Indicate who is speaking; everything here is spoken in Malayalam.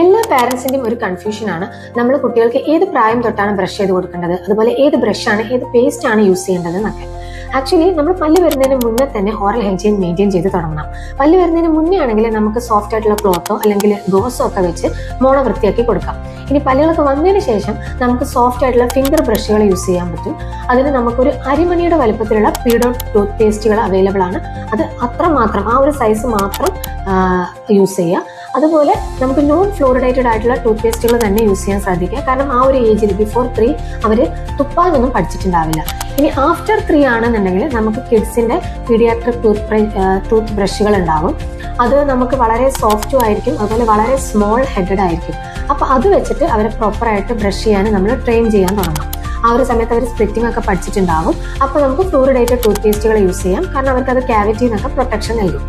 Speaker 1: എല്ലാ പാരൻസിന്റെയും ഒരു കൺഫ്യൂഷനാണ് നമ്മൾ കുട്ടികൾക്ക് ഏത് പ്രായം തൊട്ടാണ് ബ്രഷ് ചെയ്ത് കൊടുക്കേണ്ടത്, അതുപോലെ ഏത് ബ്രഷാണ് ഏത് പേസ്റ്റ് ആണ് യൂസ് ചെയ്യേണ്ടത് എന്നൊക്കെ. ആക്ച്വലി നമ്മൾ പല്ല് വരുന്നതിന് മുന്നേ തന്നെ ഓറൽ ഹൈജീൻ മെയിൻറ്റെയിൻ ചെയ്ത് തുടങ്ങണം. പല്ല് വരുന്നതിന് മുന്നേ ആണെങ്കിൽ നമുക്ക് സോഫ്റ്റ് ആയിട്ടുള്ള ക്ലോത്തോ അല്ലെങ്കിൽ ഗോസോ ഒക്കെ വെച്ച് മോണ വൃത്തിയാക്കി കൊടുക്കാം. ഇനി പല്ലുകളൊക്കെ വന്നതിന് ശേഷം നമുക്ക് സോഫ്റ്റ് ആയിട്ടുള്ള ഫിംഗർ ബ്രഷുകൾ യൂസ് ചെയ്യാൻ പറ്റും. അതിന് നമുക്കൊരു അരിമണിയുടെ വലുപ്പത്തിലുള്ള പീഡോ ടൂത്ത് പേസ്റ്റുകൾ അവൈലബിൾ ആണ്. അത് അത്രമാത്രം ആ ഒരു സൈസ് മാത്രം യൂസ് ചെയ്യുക. അതുപോലെ നമുക്ക് നോൺ ഫ്ലോറിഡേറ്റഡ് ആയിട്ടുള്ള ടൂത്ത് പേസ്റ്റുകൾ തന്നെ യൂസ് ചെയ്യാൻ സാധിക്കുക. കാരണം ആ ഒരു ഏജിൽ ബിഫോർ 3 അവർ തുപ്പാനൊന്നും പഠിച്ചിട്ടുണ്ടാവില്ല. ഇനി ആഫ്റ്റർ 3 ആണെന്നുണ്ടെങ്കിൽ നമുക്ക് കിഡ്സിന്റെ പീഡിയാട്രിക് ടൂത്ത് ബ്രഷുകൾ ഉണ്ടാവും. അത് നമുക്ക് വളരെ സോഫ്റ്റും ആയിരിക്കും, അതുപോലെ വളരെ സ്മോൾ ഹെഡഡ് ആയിരിക്കും. അപ്പൊ അത് വെച്ചിട്ട് അവരെ പ്രോപ്പറായിട്ട് ബ്രഷ് ചെയ്യാൻ നമ്മൾ ട്രെയിൻ ചെയ്യാൻ തുടങ്ങും. ആ ഒരു സമയത്ത് അവർ സ്പ്ലിറ്റിംഗ് ഒക്കെ പഠിച്ചിട്ടുണ്ടാവും. അപ്പൊ നമുക്ക് ഫ്ലോറിഡേറ്റഡ് ടൂത്ത് പേസ്റ്റുകൾ യൂസ് ചെയ്യാം. കാരണം അവർക്ക് അത് ക്യാവിറ്റിയിൽ നിന്നൊക്കെ പ്രൊട്ടക്ഷൻ നൽകും.